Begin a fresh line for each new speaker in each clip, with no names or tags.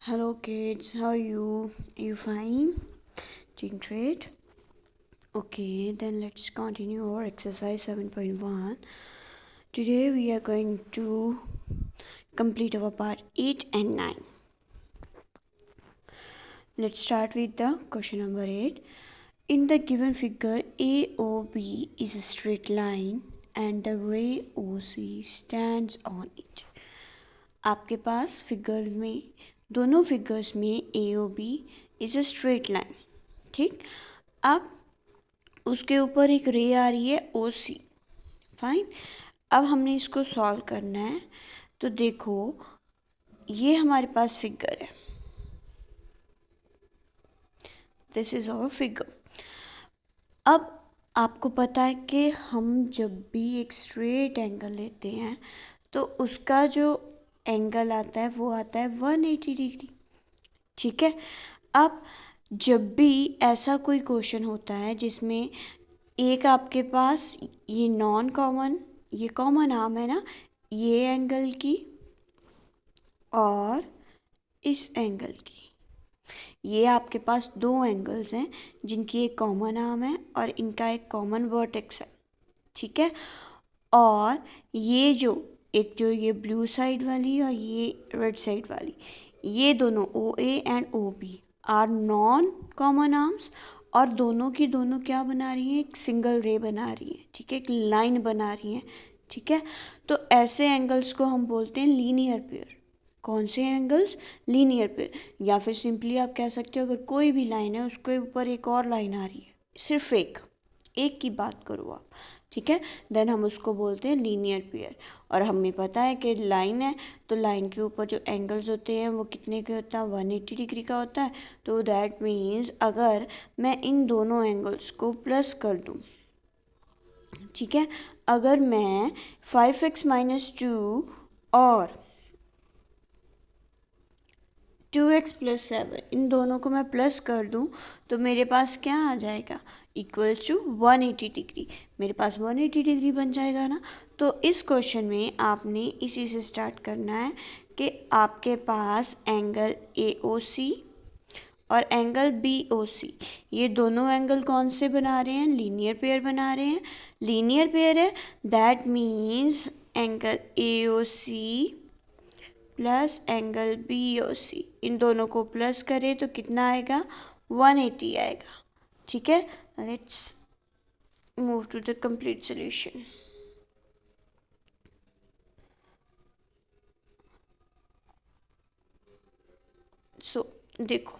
Hello kids, how are you? Are you fine? Doing great? Okay, then let's continue our exercise 7.1. Today we are going to complete our part 8 and 9. Let's start with the question number 8. In the given figure, AOB is a straight line and the ray OC stands on it. आपके पास figure में दोनों figures में AOB is a straight line, ठीक। अब उसके ऊपर एक रे आ रही है OC, फाइन। अब हमने इसको सॉल्व करना है। तो देखो, ये हमारे पास फिगर है, दिस इज आवर फिगर। अब आपको पता है कि हम जब भी एक स्ट्रेट एंगल लेते हैं तो उसका जो एंगल आता है वो आता है 180 डिग्री, ठीक है। अब जब भी ऐसा कोई क्वेश्चन होता है जिसमें एक आपके पास ये नॉन कॉमन, ये कॉमन आर्म है ना, ये एंगल की और इस एंगल की, ये आपके पास दो एंगल्स हैं जिनकी एक कॉमन आर्म है और इनका एक कॉमन वर्टेक्स है, ठीक है। और ये जो ये ब्लू साइड वाली और ये रेड साइड वाली, ये दोनों OA and OB are non common arms और दोनों की दोनों क्या बना रही हैं, एक सिंगल रे बना रही हैं, ठीक है, एक लाइन बना रही हैं, ठीक है। तो ऐसे एंगल्स को हम बोलते हैं लीनियर पेयर। कौन से एंगल्स? Linear pair. या फिर सिंपली आप कह सकते हो अगर कोई भी लाइन है उसके ऊपर एक और लाइन आ रही है, सिर्फ एक की बात करो आप, ठीक है, देन हम उसको बोलते हैं लीनियर पेयर। और हमें पता है कि लाइन है तो लाइन के ऊपर जो एंगल्स होते हैं वो कितने के होता है, 180 डिग्री का होता है। तो दैट मीन्स अगर मैं इन दोनों एंगल्स को प्लस कर दूं, ठीक है, अगर मैं 5x - 2 और 2x + 7 इन दोनों को मैं प्लस कर दूं तो मेरे पास क्या आ जाएगा, इक्वल टू 180 डिग्री। मेरे पास 180 डिग्री बन जाएगा ना। तो इस क्वेश्चन में आपने इसी से स्टार्ट करना है कि आपके पास एंगल AOC और एंगल BOC, ये दोनों एंगल कौन से बना रहे हैं, लीनियर पेयर बना रहे हैं। लीनियर पेयर है, that means angle AOC plus angle BOC, इन दोनों को प्लस करें तो कितना आएगा, 180 आएगा, ठीक है। Let's move to the complete solution. देखो,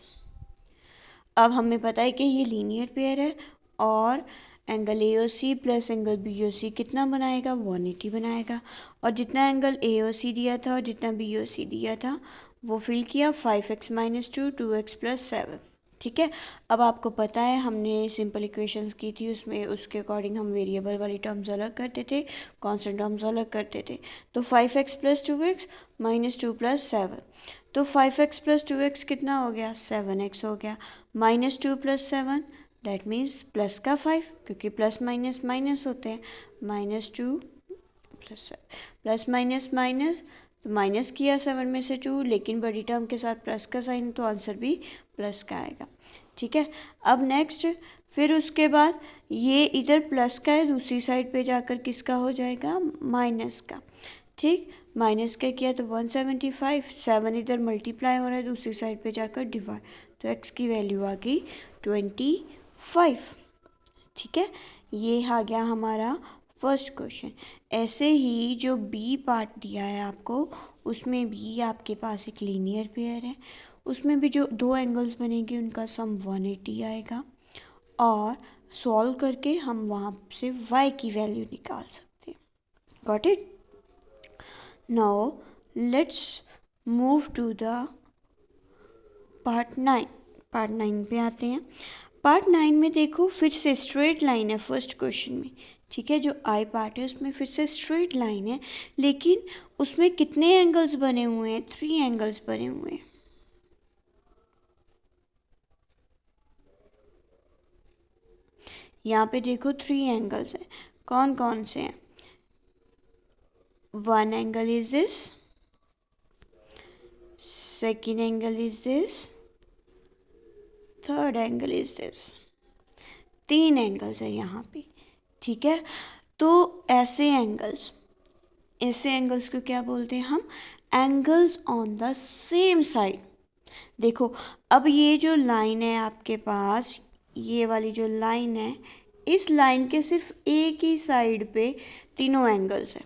अब हमें पता है कि ये लीनियर पेयर है और angle AOC plus angle BOC कितना बनाएगा, 180 बनाएगा। और जितना एंगल AOC दिया था और जितना BOC दिया था वो फिल किया 5x - 2 2x + 7, ठीक है। अब आपको पता है हमने सिंपल इक्वेशंस की थी, उसमें उसके अकॉर्डिंग हम वेरिएबल वाली टर्म्स अलग करते थे, कांस्टेंट टर्म्स अलग करते थे। तो 5x + 2x - 2 + 7, तो 5x + 2x कितना हो गया, 7x हो गया, -2 + 7 दैट मीन्स प्लस का 5, क्योंकि प्लस माइनस माइनस होते हैं, -2 + 7 प्लस माइनस माइनस, तो माइनस किया 7 में से 2, लेकिन बड़ी टर्म के साथ प्लस का साइन तो आंसर भी प्लस का आएगा, ठीक है। अब नेक्स्ट, फिर उसके बाद ये इधर प्लस का है, दूसरी साइड पे जाकर किसका हो जाएगा, माइनस का, ठीक। माइनस का किया तो 175, 7 इधर मल्टीप्लाई हो रहा है, दूसरी साइड पे जाकर डिवाइड, तो x की वैल्यू आ गई 25, ठीक है। ये आ गया हमारा फर्स्ट क्वेश्चन। ऐसे ही जो बी पार्ट दिया है आपको, उसमें भी आपके पास एक लीनियर पेयर है, उसमें भी जो दो एंगल्स बनेंगे उनका सम 180 आएगा और सॉल्व करके हम वहाँ से y की वैल्यू निकाल सकते हैं। Got it? Now let's move to the part 9। Part 9 पे आते हैं। पार्ट 9 में देखो फिर से स्ट्रेट लाइन है फर्स्ट क्वेश्चन में, ठीक है। जो आई पार्ट है उसमें फिर से स्ट्रेट लाइन है, लेकिन उसमें कितने एंगल्स बने हुए हैं, 3 एंगल्स बने हुए हैं। यहाँ पे देखो 3 एंगल्स हैं, कौन कौन से हैं, one angle is this, second angle is this, third angle is this। 3 angles है यहाँ पे, ठीक है। तो ऐसे एंगल्स को क्या बोलते हैं हम? Angles on the same side. देखो अब ये जो लाइन है आपके पास, ये वाली जो लाइन है, इस लाइन के सिर्फ एक ही साइड पे तीनों एंगल्स है,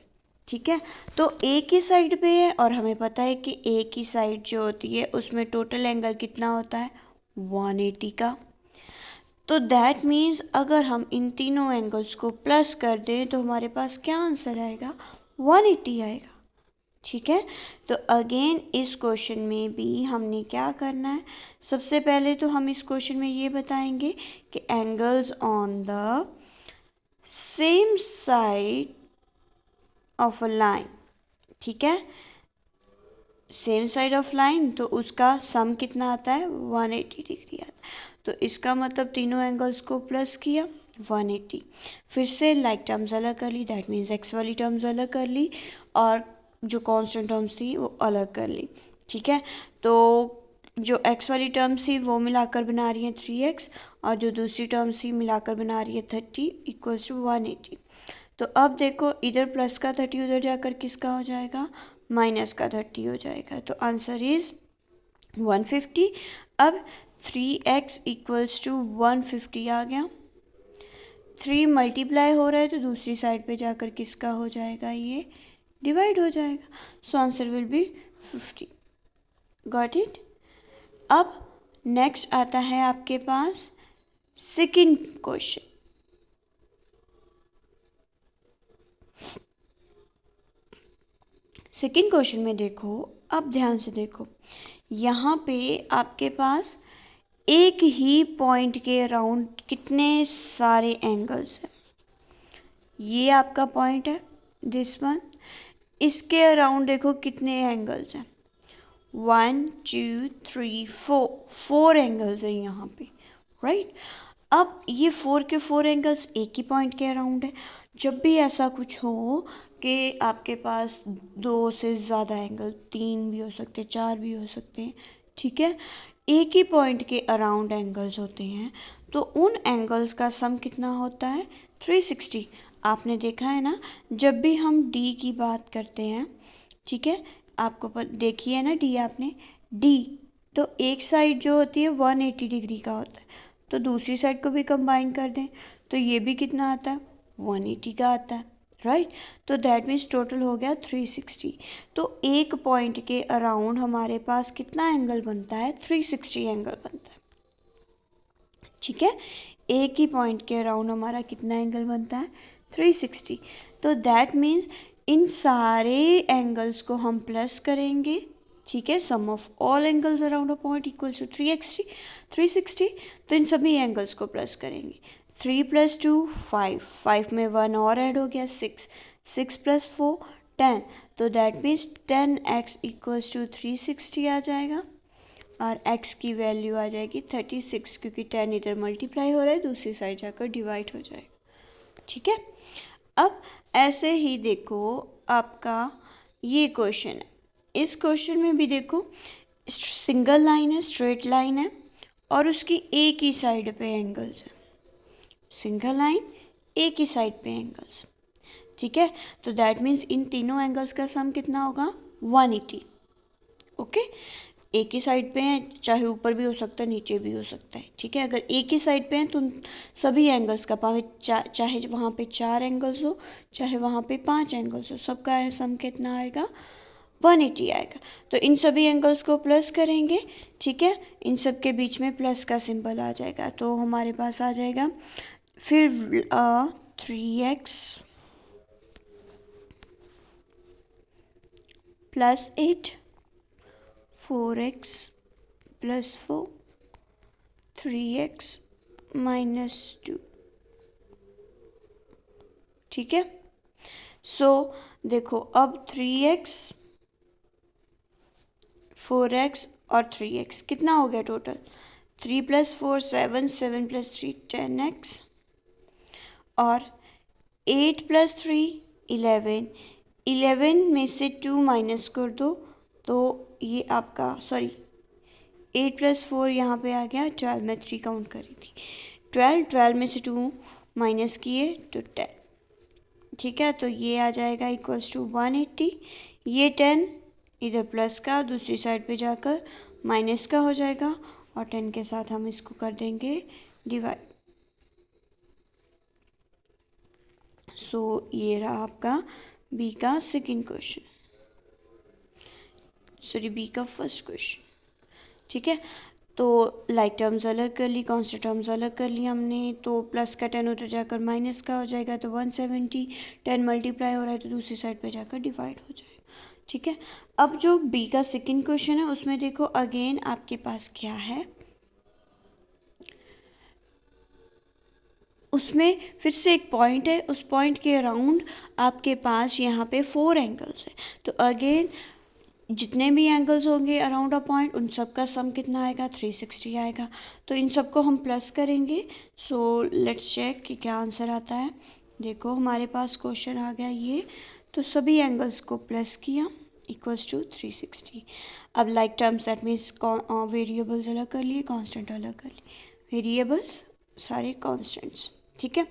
ठीक है। तो एक ही साइड पे है और हमें पता है कि एक ही साइड जो होती है उसमें टोटल एंगल कितना होता है? 180 का। तो दैट मीन्स अगर हम इन तीनों एंगल्स को प्लस कर दें तो हमारे पास क्या आंसर आएगा? 180 आएगा, ठीक है। तो अगेन इस क्वेश्चन में भी हमने क्या करना है? सबसे पहले तो हम इस क्वेश्चन में ये बताएंगे कि angles on the same side of a line, ठीक है। सेम साइड ऑफ लाइन तो उसका सम कितना आता है? 180 डिग्री आता है। तो इसका मतलब तीनों एंगल्स को प्लस किया 180। फिर से लाइक टर्म्स अलग कर ली, दैट मीन्स एक्स वाली टर्म्स अलग कर ली और जो कांस्टेंट टर्म्स थी वो अलग कर ली, ठीक है। तो जो x वाली टर्म्स थी वो मिलाकर बना रही है 3x और जो दूसरी टर्म्स थी मिलाकर बना रही है 30 इक्वल्स टू 180। तो अब देखो इधर प्लस का 30 उधर जाकर किसका हो जाएगा? माइनस का 30 हो जाएगा। तो आंसर इज 150। अब 3x इक्वल्स टू 150 आ गया। 3 मल्टीप्लाई हो रहा है तो दूसरी साइड पे जाकर किसका हो जाएगा? ये डिवाइड हो जाएगा। So answer will be 50। Got it? अब नेक्स्ट आता है आपके पास सेकंड क्वेश्चन। सेकंड क्वेश्चन में देखो, अब ध्यान से देखो, यहाँ पे आपके पास एक ही पॉइंट के अराउंड कितने सारे एंगल्स हैं। ये आपका पॉइंट है, दिस वन। इसके अराउंड देखो कितने एंगल्स हैं? 1 2 3 4 एंगल्स हैं यहाँ पे, राइट। अब ये 4 के 4 एंगल्स एक ही पॉइंट के अराउंड है। जब भी ऐसा कुछ हो कि आपके पास 2 से ज़्यादा एंगल, 3 भी हो सकते हैं, 4 भी हो सकते हैं, ठीक है, एक ही पॉइंट के अराउंड एंगल्स होते हैं, तो उन एंगल्स का सम कितना होता है? 360। आपने देखा है ना, जब भी हम डी की बात करते हैं, ठीक है, आपको देखी है ना डी आपने, डी तो एक साइड जो होती है 180 डिग्री का होता है, तो दूसरी साइड को भी कंबाइन कर दें तो ये भी कितना आता है? 180 का आता है, राइट। तो दैट मीन्स टोटल हो गया 360। तो एक पॉइंट के अराउंड हमारे पास कितना एंगल बनता है? 360 एंगल बनता है, ठीक है। एक ही पॉइंट के अराउंड हमारा कितना एंगल बनता है? 360। तो दैट मीन्स इन सारे एंगल्स को हम प्लस करेंगे, ठीक है। Sum of all angles around a point equals to 360। तो इन सभी एंगल्स को प्लस करेंगे। 3 + 2 5, 5 में 1 और ऐड हो गया 6, 6 + 4 10। तो that means 10x equals to 360 आ जाएगा और x की वैल्यू आ जाएगी 36, क्योंकि 10 इधर मल्टीप्लाई हो रहा है, दूसरी साइड जाकर डिवाइड हो जाएगा, ठीक है। अब ऐसे ही देखो आपका ये क्वेश्चन है। इस क्वेश्चन में भी देखो सिंगल लाइन है, स्ट्रेट लाइन है और उसकी एक ही साइड पे एंगल्स है। सिंगल लाइन, एक ही साइड पे एंगल्स, ठीक है। तो दैट मीन्स इन तीनों एंगल्स का सम कितना होगा? 180। ओके, एक ही साइड पे हैं, चाहे ऊपर भी हो सकता है नीचे भी हो सकता है, ठीक है। अगर एक ही साइड पे हैं तो सभी एंगल्स का चाहे वहाँ पे 4 एंगल्स हो, चाहे वहाँ पे 5 एंगल्स हो, सबका सम कितना आएगा? 180 आएगा। तो इन सभी एंगल्स को प्लस करेंगे, ठीक है, इन सब के बीच में प्लस का सिंबल आ जाएगा। तो हमारे पास आ जाएगा फिर 3x + 8, 4x + 4, 3x - 2, ठीक है। सो देखो अब 3x 4x और 3x कितना हो गया टोटल? 3 + 4 7, 7 + 3 10x और 8 + 3 11, 11 में से 2 माइनस कर दो तो ये आपका सॉरी 8 + 4 यहाँ पे आ गया 12, मैं 3 काउंट कर रही थी। 12 में से 2 माइनस किए तो 10, ठीक है। तो ये आ जाएगा इक्वल्स टू 180। ये 10 इधर प्लस का दूसरी साइड पे जाकर माइनस का हो जाएगा और 10 के साथ हम इसको कर देंगे डिवाइड। सो ये रहा आपका बी का सेकंड क्वेश्चन, सॉरी बी का फर्स्ट क्वेश्चन, ठीक है। तो लाइक टर्म्स अलग कर ली, कांस्टेंट टर्म्स अलग कर ली हमने। तो प्लस का 10 उधर जाकर माइनस का हो जाएगा तो 170, 10 मल्टीप्लाई हो रहा है तो दूसरी साइड पे जाकर डिवाइड हो जाएगा, ठीक है। अब जो बी का सेकंड क्वेश्चन है उसमें देखो अगेन आपके पास क्या है, उसमें फिर से एक पॉइंट है, उस पॉइंट के अराउंड आपके पास यहाँ पे 4 एंगल्स है। तो अगेन जितने भी एंगल्स होंगे अराउंड अ पॉइंट उन सब का सम कितना आएगा, 360 आएगा। तो इन सबको हम प्लस करेंगे। सो लेट्स चेक कि क्या आंसर आता है। देखो हमारे पास क्वेश्चन आ गया ये, तो सभी एंगल्स को प्लस किया इक्वल्स टू 360। अब like terms that means variables अलग कर लिए, कांस्टेंट अलग कर लिए, वेरिएबल्स सारे कांस्टेंट्स, ठीक है।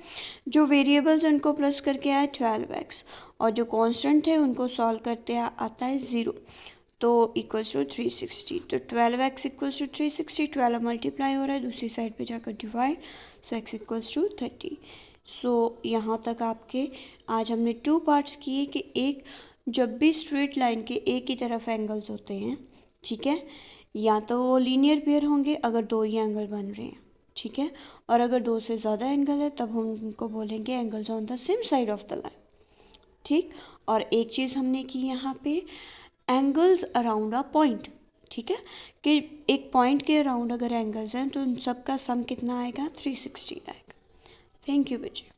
जो वेरिएबल्स उनको प्लस करके आया 12x और जो कांस्टेंट है उनको सॉल्व करते आता है 0, तो इक्वल्स टू 360। तो 12x इक्वल्स टू 360, 12 मल्टीप्लाई हो रहा है दूसरी साइड पे जाकर divide, so x equals to 30। So यहाँ तक आपके आज हमने 2 पार्ट्स किए कि एक जब भी स्ट्रेट लाइन के एक ही तरफ एंगल्स होते हैं, ठीक है, या तो वो लीनियर पेयर होंगे अगर 2 ही एंगल बन रहे हैं, ठीक है, और अगर 2 से ज़्यादा एंगल है तब हम उनको बोलेंगे angles on the same side of the line, ठीक। और एक चीज़ हमने की यहाँ पे एंगल्स अराउंड अ पॉइंट, ठीक है, कि एक पॉइंट के अराउंड अगर एंगल्स हैं तो उन सब का सम कितना आएगा, 360 आएगा। थैंक यू बच्चे।